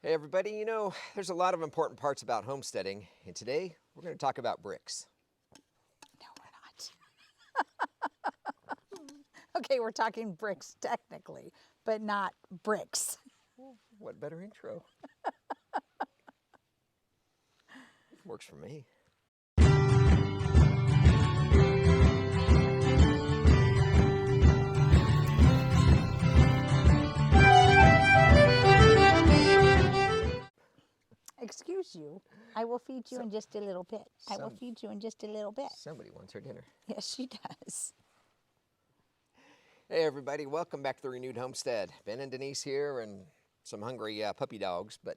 Hey everybody, there's a lot of important parts about homesteading, and today we're going to talk about BRICS. No, we're not. Okay, we're talking bricks technically, but not bricks. What better intro? Works for me. Excuse you, I will feed you in just a little bit. I will feed you in just a little bit. Somebody wants her dinner. Yes, she does. Hey everybody, welcome back to the Renewed Homestead. Ben and Denise here and some hungry puppy dogs, but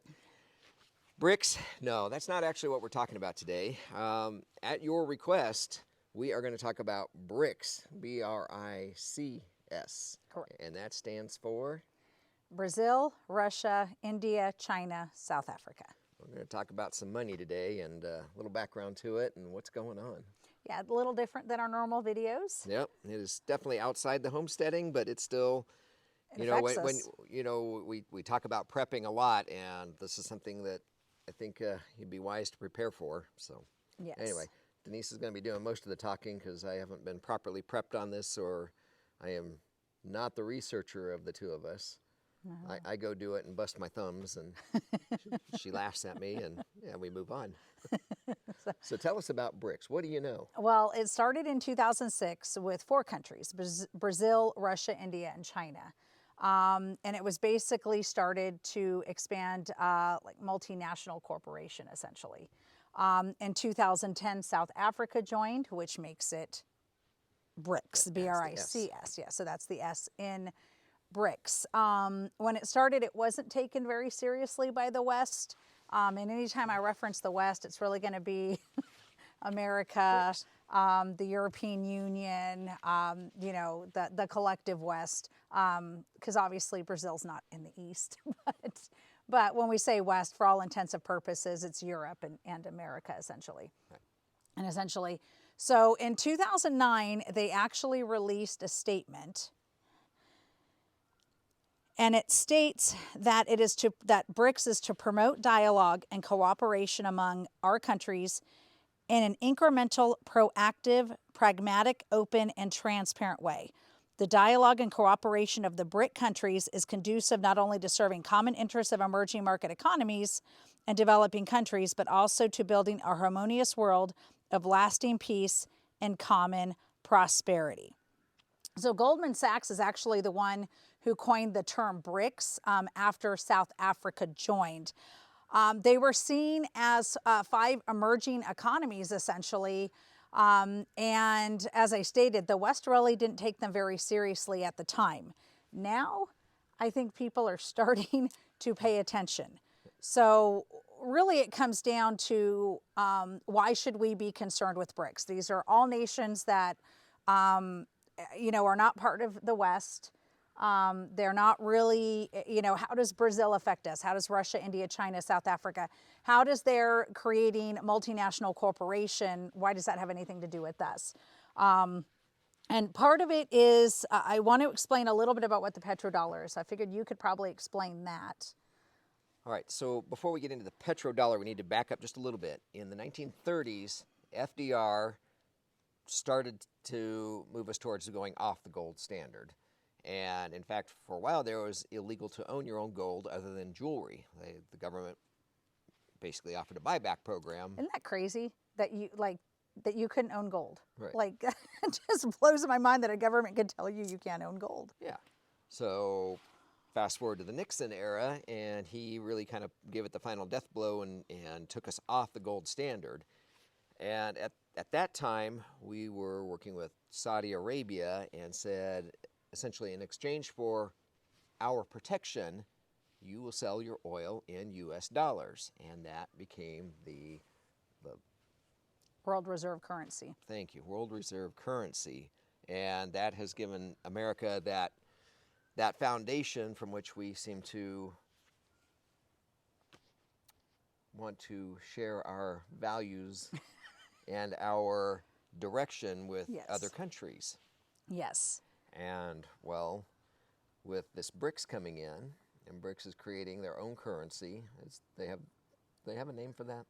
BRICS, no, that's not actually what we're talking about today. At your request, we are going to talk about BRICS, B-R-I-C-S. Correct. And that stands for? Brazil, Russia, India, China, South Africa. We're going to talk about some money today and a little background to it and what's going on. Yeah, a little different than our normal videos. Yep, it is definitely outside the homesteading, but it's still, It affects us. we talk about prepping a lot, and this is something that I think you'd be wise to prepare for. So Yes. anyway, Denise is going to be doing most of the talking because I haven't been properly prepped on this, or I am not the researcher of the two of us. I go do it and bust my thumbs, and she laughs at me, and yeah, we move on. So tell us about BRICS. What do you know? Well, it started in 2006 with 4 countries, Brazil, Russia, India, and China. And it was basically started to expand like multinational corporation, essentially. In 2010, South Africa joined, which makes it BRICS, B-R-I-C-S. Yeah, so that's the S in BRICS. When it started, it wasn't taken very seriously by the West. And anytime I reference the West, it's really going to be America, the European Union, the collective West, because obviously Brazil's not in the East. But when we say West, for all intents and purposes, it's Europe and America, essentially. Right. And essentially, so in 2009, they actually released a statement. And it states that that BRICS is to promote dialogue and cooperation among our countries in an incremental, proactive, pragmatic, open, and transparent way. The dialogue and cooperation of the BRIC countries is conducive not only to serving common interests of emerging market economies and developing countries, but also to building a harmonious world of lasting peace and common prosperity. So Goldman Sachs is actually the one who coined the term BRICS after South Africa joined. They were seen as 5 emerging economies, essentially. And as I stated, the West really didn't take them very seriously at the time. Now, I think people are starting to pay attention. So really it comes down to why should we be concerned with BRICS? These are all nations that are not part of the West. They're not really, how does Brazil affect us? How does Russia, India, China, South Africa? How does their creating multinational corporation, why does that have anything to do with us? And part of it is, I want to explain a little bit about what the petrodollar is. I figured you could probably explain that. All right, so before we get into the petrodollar, we need to back up just a little bit. In the 1930s, FDR started to move us towards going off the gold standard. And in fact, for a while there, it was illegal to own your own gold other than jewelry. The government basically offered a buyback program. Isn't that crazy that you couldn't own gold? Right. Like, it just blows my mind that a government could tell you can't own gold. Yeah. So fast forward to the Nixon era, and he really kind of gave it the final death blow and took us off the gold standard. And at that time, we were working with Saudi Arabia and said, essentially, in exchange for our protection, you will sell your oil in U.S. dollars. And that became the World reserve currency. Thank you, world reserve currency. And that has given America that foundation from which we seem to want to share our values and our direction with other countries. Yes. And, well, with this BRICS coming in, And BRICS is creating their own currency. They have a name for that?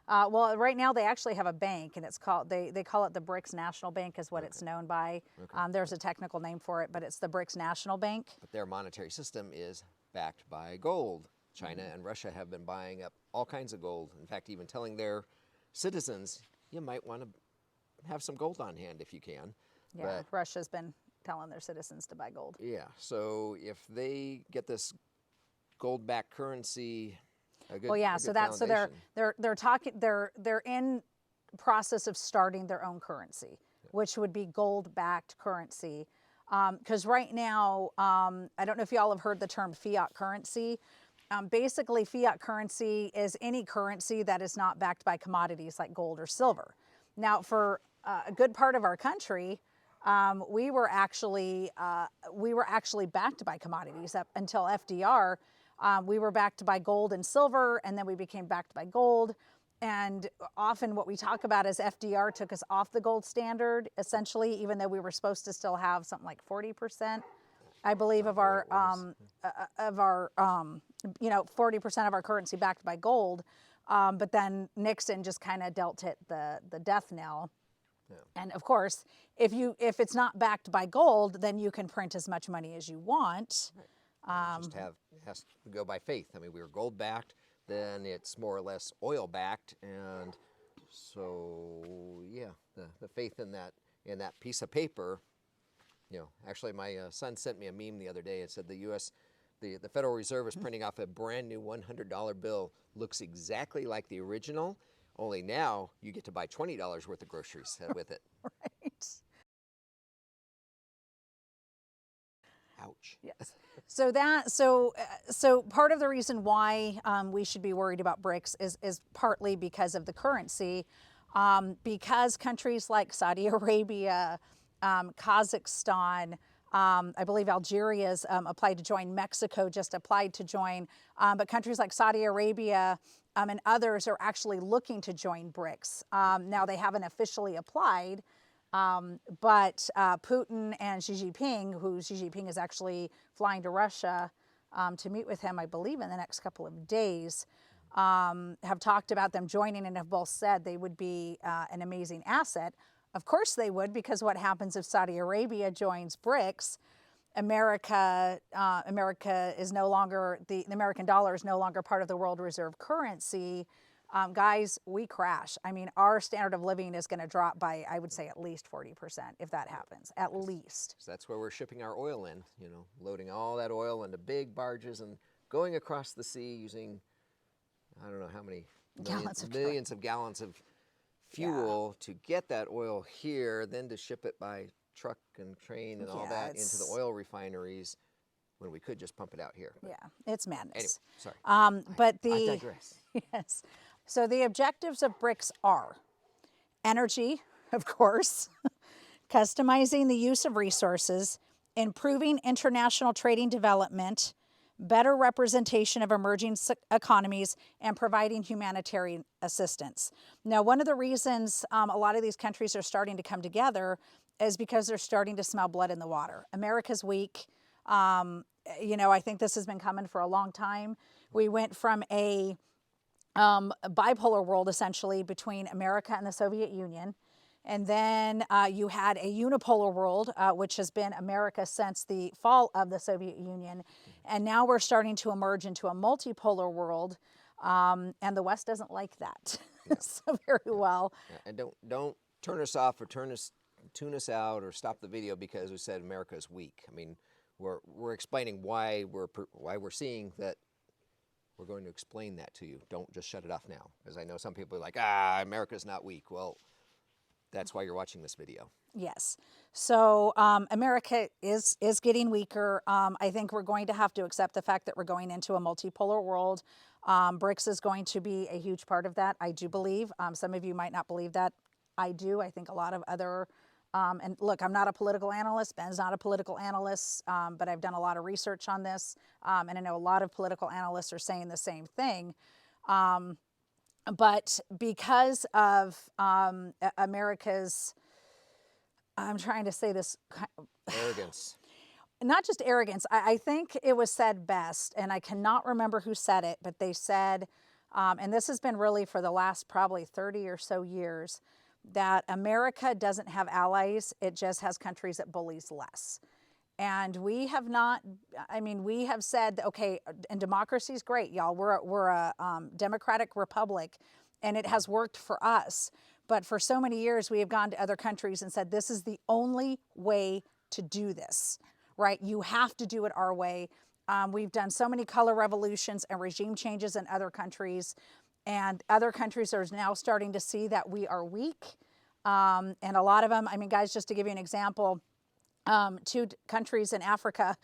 Well, right now they actually have a bank, and it's called they call it the BRICS National Bank, is what it's known by. Okay. There's a technical name for it, but it's the BRICS National Bank. But their monetary system is backed by gold. China and Russia have been buying up all kinds of gold. In fact, even telling their citizens, you might want to have some gold on hand if you can. Yeah, Russia's been telling their citizens to buy gold. Yeah, so if they get this gold-backed currency, well, yeah, so that's foundation. so they're in process of starting their own currency, which would be gold-backed currency. Because right now, I don't know if y'all have heard the term fiat currency. Basically, fiat currency is any currency that is not backed by commodities like gold or silver. Now, for a good part of our country, we were actually backed by commodities up until FDR. We were backed by gold and silver, and then we became backed by gold. And often what we talk about is FDR took us off the gold standard, essentially, even though we were supposed to still have something like 40%, I believe, of our 40% of our currency backed by gold. But then Nixon just kind of dealt it the death knell. Yeah. And of course, if it's not backed by gold, then you can print as much money as you want. Right. Has to go by faith. I mean, we were gold backed, then it's more or less oil backed, and so yeah, the faith in that piece of paper. Actually, my son sent me a meme the other day. It said the Federal Reserve is printing off a brand new $100 bill. Looks exactly like the original, only now you get to buy $20 worth of groceries with it. Right. Ouch. Yes. So part of the reason why we should be worried about BRICS is partly because of the currency, because countries like Saudi Arabia, Kazakhstan, I believe Algeria's applied to join, Mexico just applied to join, but countries like Saudi Arabia and others are actually looking to join BRICS. Now they haven't officially applied, but Putin and Xi Jinping is actually flying to Russia to meet with him, I believe, in the next couple of days, have talked about them joining and have both said they would be an amazing asset. Of course they would, because what happens if Saudi Arabia joins BRICS? America is no longer, the American dollar is no longer part of the world reserve currency. Guys, we crash. I mean, our standard of living is going to drop by, I would say, at least 40% if that happens, at least. So that's where we're shipping our oil in, loading all that oil into big barges and going across the sea using, I don't know how many millions of gallons of fuel to get that oil here, then to ship it by truck and train and all that into the oil refineries when we could just pump it out here. But yeah, it's madness. Anyway, sorry. I digress. Yes. So the objectives of BRICS are energy, of course, customizing the use of resources, improving international trading development, better representation of emerging economies, and providing humanitarian assistance. Now, one of the reasons a lot of these countries are starting to come together is because they're starting to smell blood in the water. America's weak. I think this has been coming for a long time. We went from a bipolar world, essentially, between America and the Soviet Union. And then you had a unipolar world, which has been America since the fall of the Soviet Union. And now we're starting to emerge into a multipolar world. And the West doesn't like that so very well. Yeah, and don't turn us off or tune us out or stop the video because we said America is weak. I mean, we're explaining why we're seeing that. We're going to explain that to you. Don't just shut it off now, because I know some people are like, America's not weak. Well, that's why you're watching this video. Yes. So America is getting weaker. I think we're going to have to accept the fact that we're going into a multipolar world. BRICS is going to be a huge part of that, I do believe. Some of you might not believe that. I do. I think a lot of other, and look, I'm not a political analyst. Ben's not a political analyst, but I've done a lot of research on this. And I know a lot of political analysts are saying the same thing. But because of America's, I'm trying to say this, arrogance. not just arrogance. I think it was said best, and I cannot remember who said it, but they said, and this has been really for the last probably 30 or so years, that America doesn't have allies, it just has countries it bullies less. And we have not, I mean, we have said, okay, and democracy is great, y'all. We're a democratic republic, and it has worked for us. But for so many years, we have gone to other countries and said, this is the only way to do this, right? You have to do it our way. We've done so many color revolutions and regime changes in other countries, and other countries are now starting to see that we are weak. And a lot of them, I mean, guys, just to give you an example, two countries in Africa,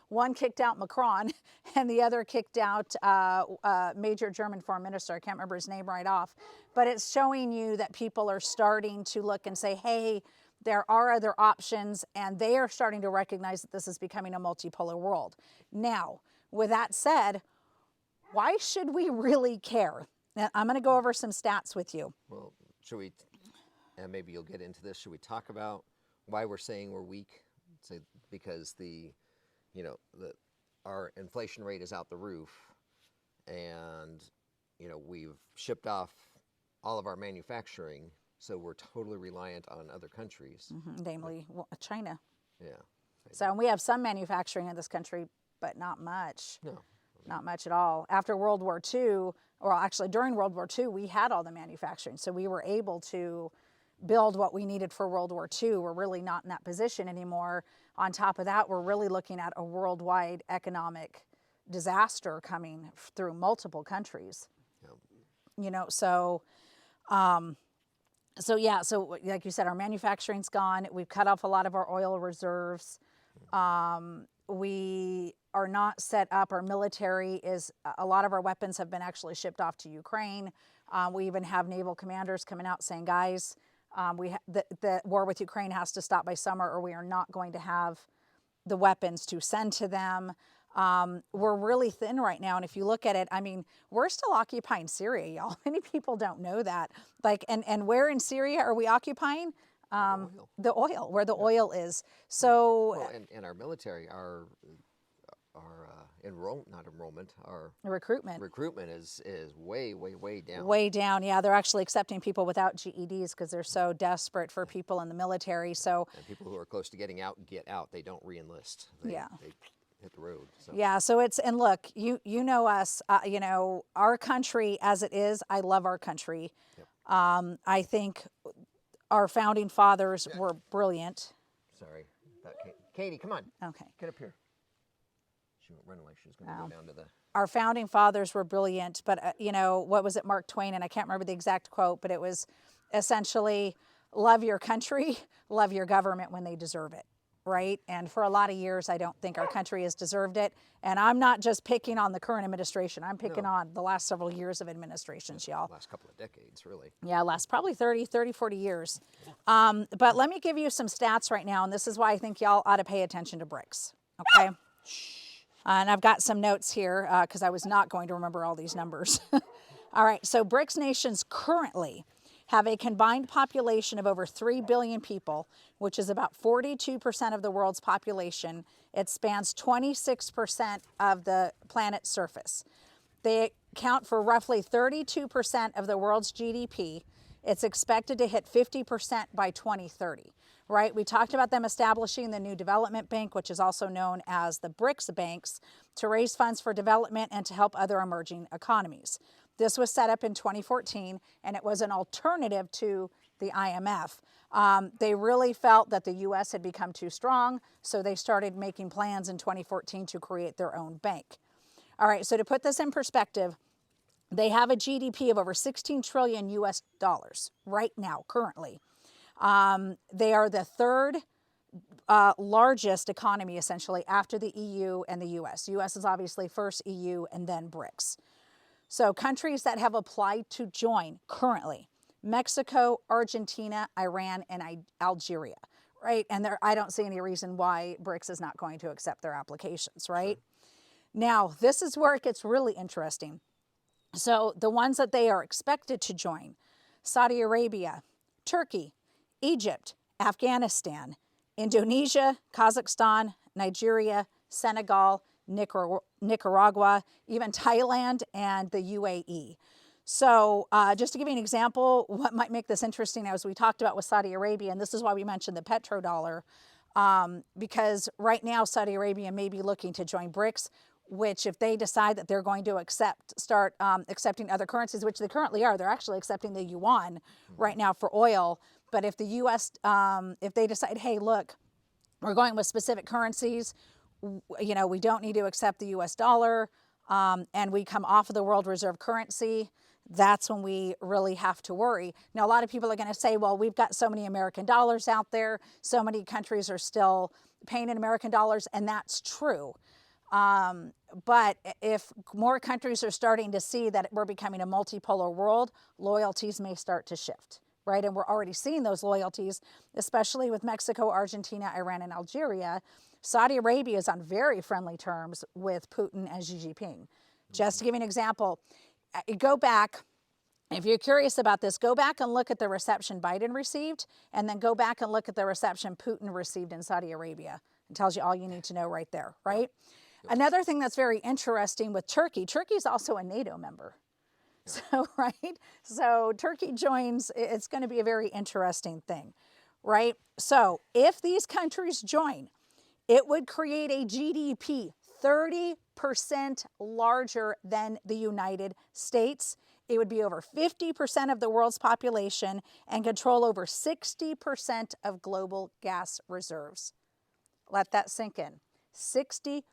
one kicked out Macron and the other kicked out major German foreign minister. I can't remember his name right off, but it's showing you that people are starting to look and say, hey, there are other options, and they are starting to recognize that this is becoming a multipolar world. Now, with that said, why should we really care? Now, I'm going to go over some stats with you. Well, should we, and maybe you'll get into this, should we talk about why we're saying we're weak? Say, because our inflation rate is out the roof, and, we've shipped off all of our manufacturing, so we're totally reliant on other countries. Namely China. Yeah. So we have some manufacturing in this country, but not much. No. Not much at all. After World War II, or actually during World War II, we had all the manufacturing. So we were able to build what we needed for World War II. We're really not in that position anymore. On top of that, we're really looking at a worldwide economic disaster coming through multiple countries. Yep. So like you said, our manufacturing's gone. We've cut off a lot of our oil reserves. We are not set up. Our military a lot of our weapons have been actually shipped off to Ukraine. We even have naval commanders coming out saying, guys, the war with Ukraine has to stop by summer, or we are not going to have the weapons to send to them. We're really thin right now. And if you look at it, I mean, we're still occupying Syria, y'all. Many people don't know that. And where in Syria are we occupying? The oil, where the oil is. So, well, and our military, our recruitment is way down. Way down, yeah. They're actually accepting people without GEDs because they're so desperate for people in the military. So, and people who are close to getting out get out. They don't re-enlist. They hit the road. So. Yeah. So and look, you know us. Our country as it is. I love our country. Yep. I think our founding fathers were brilliant. Sorry, Katie, come on. Okay. Get up here. She won't run away. She's going to go down to the... Our founding fathers were brilliant, but, what was it, Mark Twain? And I can't remember the exact quote, but it was essentially, love your country, love your government when they deserve it, right? And for a lot of years, I don't think our country has deserved it. And I'm not just picking on the current administration. I'm picking on the last several years of administrations, y'all. Last couple of decades, really. Yeah, last probably 30, 40 years. But let me give you some stats right now, and this is why I think y'all ought to pay attention to BRICS, okay? And I've got some notes here because I was not going to remember all these numbers. All right, so BRICS nations currently have a combined population of over 3 billion people, which is about 42% of the world's population. It spans 26% of the planet's surface. They account for roughly 32% of the world's GDP. It's expected to hit 50% by 2030. Right? We talked about them establishing the new development bank, which is also known as the BRICS banks, to raise funds for development and to help other emerging economies. This was set up in 2014, and it was an alternative to the IMF. They really felt that the U.S. had become too strong, so they started making plans in 2014 to create their own bank. All right, so to put this in perspective, they have a GDP of over 16 trillion U.S. dollars right now, currently. They are the third largest economy, essentially, after the EU and the U.S. U.S. is obviously first EU and then BRICS. So countries that have applied to join currently, Mexico, Argentina, Iran, and Algeria, right? And I don't see any reason why BRICS is not going to accept their applications, right? Now, this is where it gets really interesting. So the ones that they are expected to join, Saudi Arabia, Turkey, Egypt, Afghanistan, Indonesia, Kazakhstan, Nigeria, Senegal, Nicaragua, even Thailand, and the UAE. So just to give you an example, what might make this interesting, as we talked about with Saudi Arabia, and this is why we mentioned the petrodollar, because right now Saudi Arabia may be looking to join BRICS, which if they decide that they're going to start accepting other currencies, which they currently are, they're actually accepting the yuan right now for oil. But if the U.S., if they decide, hey, look, we're going with specific currencies, you know, we don't need to accept the U.S. dollar, and we come off of the world reserve currency, that's when we really have to worry. Now, a lot of people are going to say, well, we've got so many American dollars out there, so many countries are still paying in American dollars, and that's true. But if more countries are starting to see that we're becoming a multipolar world, loyalties may start to shift, right? And we're already seeing those loyalties, especially with Mexico, Argentina, Iran, and Algeria. Saudi Arabia is on very friendly terms with Putin and Xi Jinping. Just to give you an example, go back, if you're curious about this, go back and look at the reception Biden received, and then go back and look at the reception Putin received in Saudi Arabia. It tells you all you need to know right there, right? Another thing that's very interesting with Turkey, Turkey is also a NATO member. So, right? So Turkey joins, it's going to be a very interesting thing, right? So if these countries join, it would create a GDP 30% larger than the United States. It would be over 50% of the world's population and control over 60% of global gas reserves. Let that sink in. 60%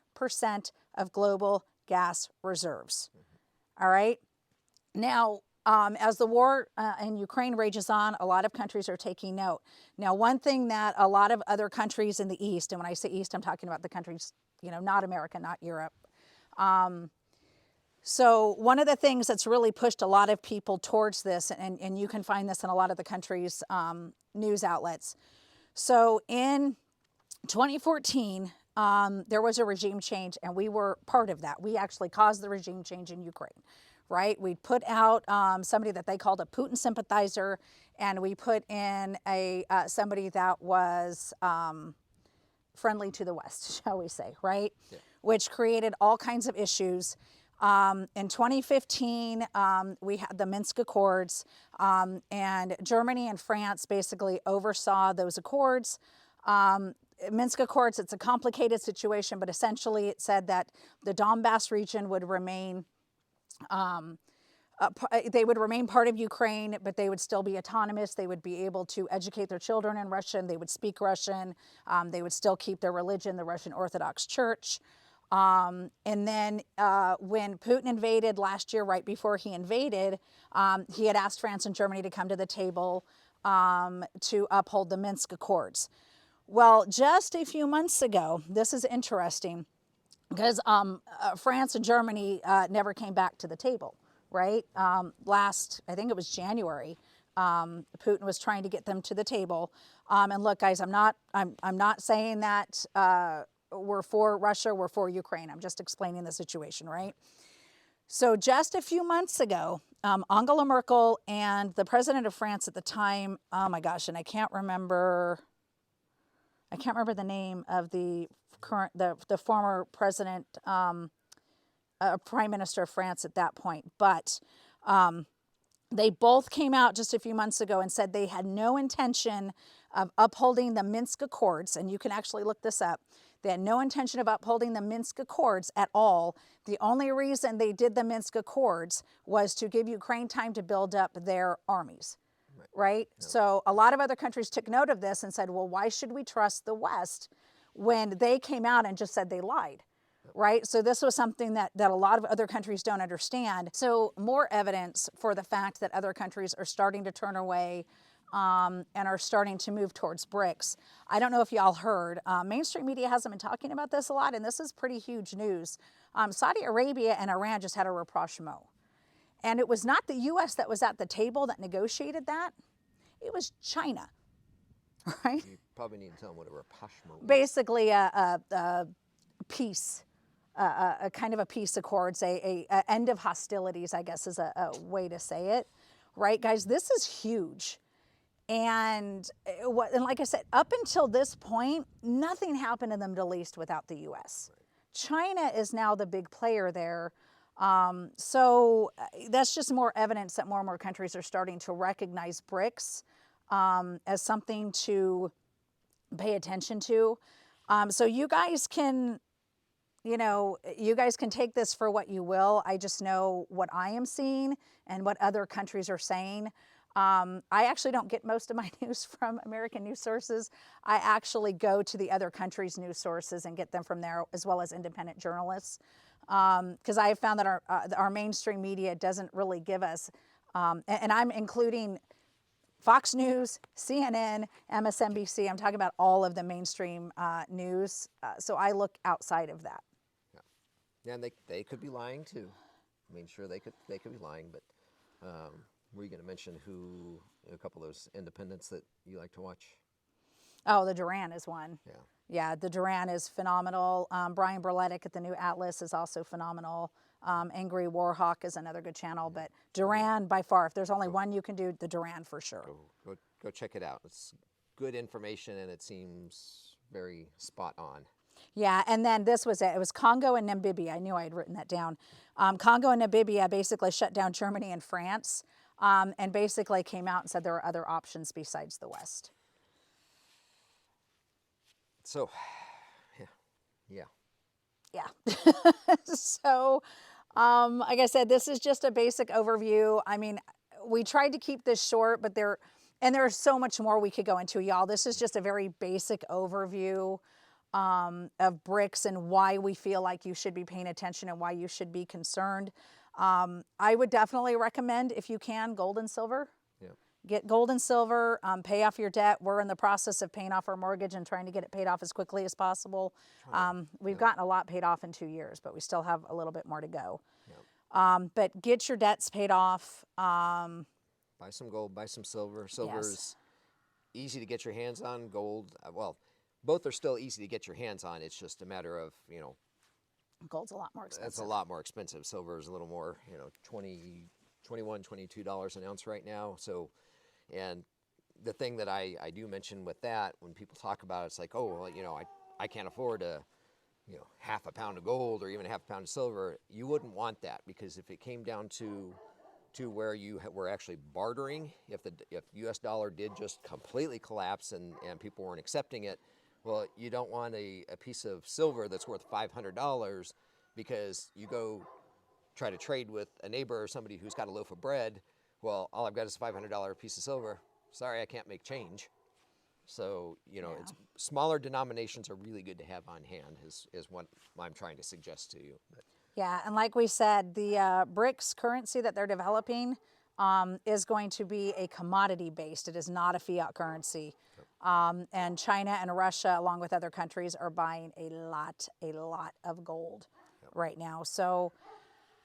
of global gas reserves. All right? Now, as the war in Ukraine rages on, a lot of countries are taking note. Now, one thing that a lot of other countries in the East, and when I say East, I'm talking about the countries, you know, not America, not Europe. So one of the things that's really pushed a lot of people towards this, and you can find this in a lot of the countries' news outlets. So in 2014, there was a regime change, and we were part of that. We actually caused the regime change in Ukraine. Right? We put out somebody that they called a Putin sympathizer, and we put in a somebody that was friendly to the West, shall we say, right? Yeah. Which created all kinds of issues. In 2015, we had the Minsk Accords, and Germany and France basically oversaw those accords. Minsk Accords, it's a complicated situation, but essentially it said that the Donbass region would remain they would remain part of Ukraine, but they would still be autonomous. They would be able to educate their children in Russian. They would speak Russian. They would still keep their religion, the Russian Orthodox Church. And then when Putin invaded last year, right before he invaded, he had asked France and Germany to come to the table to uphold the Minsk Accords. Well, just a few months ago, this is interesting, because France and Germany never came back to the table, right? Last, I think it was January, Putin was trying to get them to the table. And look, guys, I'm not saying that we're for Russia, we're for Ukraine. I'm just explaining the situation, right? So just a few months ago, Angela Merkel and the president of France at the time, oh my gosh, and I can't remember the name of the former president, prime minister of France at that point. But they both came out just a few months ago and said they had no intention of upholding the Minsk Accords. And you can actually look this up. They had no intention of upholding the Minsk Accords at all. The only reason they did the Minsk Accords was to give Ukraine time to build up their armies. Right? Yep. So a lot of other countries took note of this and said, well, why should we trust the West when they came out and just said they lied? Yep. Right? So this was something that a lot of other countries don't understand. So more evidence for the fact that other countries are starting to turn away and are starting to move towards BRICS. I don't know if y'all heard, mainstream media hasn't been talking about this a lot, and this is pretty huge news. Saudi Arabia and Iran just had a rapprochement. And it was not the U.S. that was at the table that negotiated that. It was China, right? You probably need to tell them what a rapprochement was. Basically a peace, a kind of a peace accords, a end of hostilities, I guess is a way to say it. Right, guys? This is huge. And like I said, up until this point, nothing happened in the Middle East without the U.S. China is now the big player there. So that's just more evidence that more and more countries are starting to recognize BRICS as something to pay attention to. So you guys can, you guys can take this for what you will. I just know what I am seeing and what other countries are saying. I actually don't get most of my news from American news sources. I actually go to the other countries' news sources and get them from there, as well as independent journalists. Because I have found that our mainstream media doesn't really give us, and I'm including Fox News, CNN, MSNBC. I'm talking about all of the mainstream news. So I look outside of that. Yeah, and they could be lying too. I mean, sure, they could be lying, but were you going to mention a couple of those independents that you like to watch? Oh, the Duran is one. Yeah. Yeah, the Duran is phenomenal. Brian Berletic at the New Atlas is also phenomenal. Angry Warhawk is another good channel, but Duran by far, if there's only one you can do, the Duran for sure. Go check it out. It's good information and it seems very spot on. Yeah, and then this was it. It was Congo and Namibia. I knew I had written that down. Congo and Namibia basically shut down Germany and France, and basically came out and said there are other options besides the West. So, yeah. So, like I said, this is just a basic overview. I mean, we tried to keep this short, but there's so much more we could go into, y'all. This is just a very basic overview of BRICS and why we feel like you should be paying attention and why you should be concerned. I would definitely recommend, if you can, gold and silver. Yeah. Get gold and silver, pay off your debt. We're in the process of paying off our mortgage and trying to get it paid off as quickly as possible. We've gotten a lot paid off in 2 years, but we still have a little bit more to go. Yeah. But get your debts paid off. Buy some gold, buy some silver. Silver's easy to get your hands on. Gold, well, both are still easy to get your hands on. It's just a matter of, gold's a lot more expensive. It's a lot more expensive. Silver is a little more, $21, $22 an ounce right now. So, and the thing that I do mention with that, when people talk about it, it's like, oh, well, I can't afford half a pound of gold or even a half a pound of silver. You wouldn't want that, because if it came down to where you were actually bartering, if U.S. dollar did just completely collapse and people weren't accepting it, well, you don't want a piece of silver that's worth $500 because you go try to trade with a neighbor or somebody who's got a loaf of bread. Well, all I've got is a $500 piece of silver. Sorry, I can't make change. So, it's smaller denominations are really good to have on hand is what I'm trying to suggest to you. But. Yeah, and like we said, the BRICS currency that they're developing is going to be a commodity based. It is not a fiat currency. And China and Russia, along with other countries, are buying a lot of gold right now. So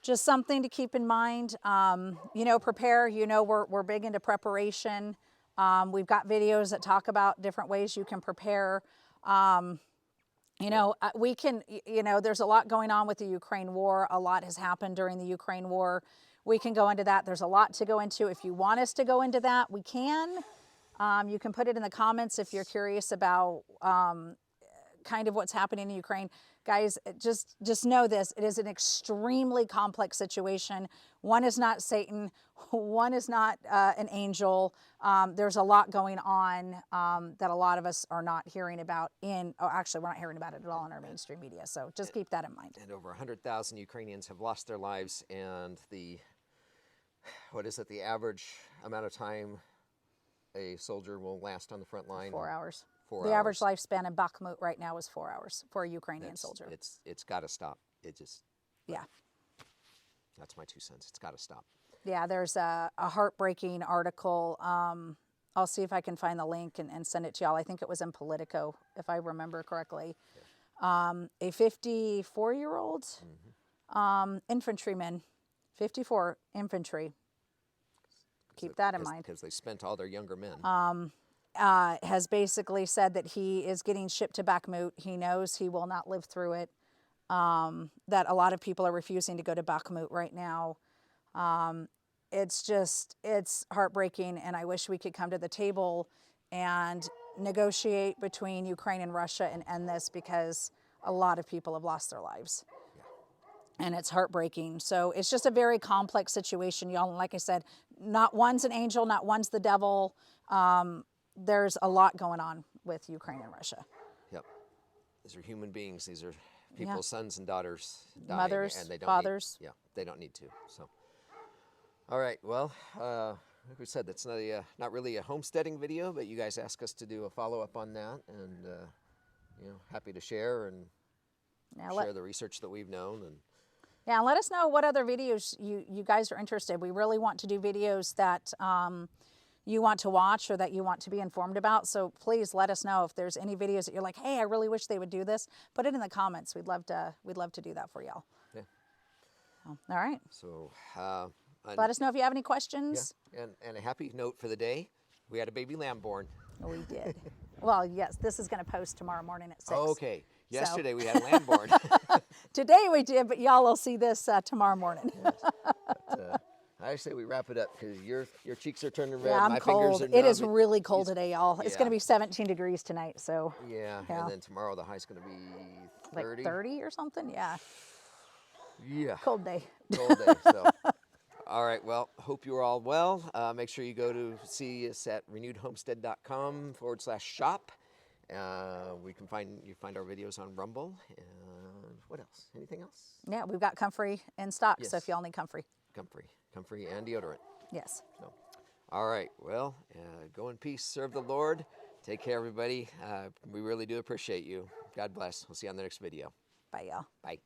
just something to keep in mind. Prepare. We're big into preparation. We've got videos that talk about different ways you can prepare. We can, there's a lot going on with the Ukraine war. A lot has happened during the Ukraine war. We can go into that. There's a lot to go into. If you want us to go into that, we can. You can put it in the comments if you're curious about kind of what's happening in Ukraine. Guys, just know this. It is an extremely complex situation. One is not Satan. One is not an angel. There's a lot going on that a lot of us are not hearing about actually, we're not hearing about it at all in our mainstream media. So just keep that in mind. And over 100,000 Ukrainians have lost their lives, and the average amount of time a soldier will last on the front line? 4 hours. 4 The hours. average lifespan in Bakhmut right now is 4 hours for a Ukrainian soldier. It's got to stop. Yeah. That's my 2 cents. It's got to stop. Yeah, there's a heartbreaking article. I'll see if I can find the link and send it to y'all. I think it was in Politico, if I remember correctly. Yeah. A 54-year-old infantryman, 54 infantry. Keep that in mind. Because they spent all their younger men. Has basically said that he is getting shipped to Bakhmut. He knows he will not live through it. That a lot of people are refusing to go to Bakhmut right now. it's heartbreaking, and I wish we could come to the table and negotiate between Ukraine and Russia and end this, because a lot of people have lost their lives. And it's heartbreaking. So it's just a very complex situation, y'all. And like I said, not one's an angel, not one's the devil. There's a lot going on with Ukraine and Russia. Yep. These are human beings. These are people's sons and daughters dying, Mothers, and they don't fathers. they don't need to. So, all right. Well, like we said, that's not really a homesteading video, but you guys asked us to do a follow-up on that, and happy to share and share the research that we've known. And yeah, let us know what other videos you guys are interested. We really want to do videos that you want to watch or that you want to be informed about. So please let us know if there's any videos that you're like, hey, I really wish they would do this. Put it in the comments. We'd love to do that for y'all. Yeah. All right. So let us know if you have any questions. Yeah. And a happy note for the day: we had a baby lamb born. We did. Well, yes, this is going to post tomorrow morning at 6. Okay. Yesterday we had a lamb born. Today we did, but y'all will see this tomorrow morning. Yes. But, I say we wrap it up, because your cheeks are turning red. Yeah, I'm my cold. fingers are numb. It is really cold today, y'all. It's Yeah. going to be 17 degrees tonight. So Yeah, and then tomorrow the high's going to be 30. like 30 or something. Yeah. Yeah. Cold day. Cold day. So, all right. Well, hope you're all well. Make sure you go to see us at renewedhomestead.com/shop. You find our videos on Rumble. And what else? Anything else? Yeah, we've got comfrey in stock. Yes. So if y'all need comfrey. Comfrey and deodorant. Yes. So, all right. Well, go in peace. Serve the Lord. Take care, everybody. We really do appreciate you. God bless. We'll see you on the next video. Bye, y'all. Bye.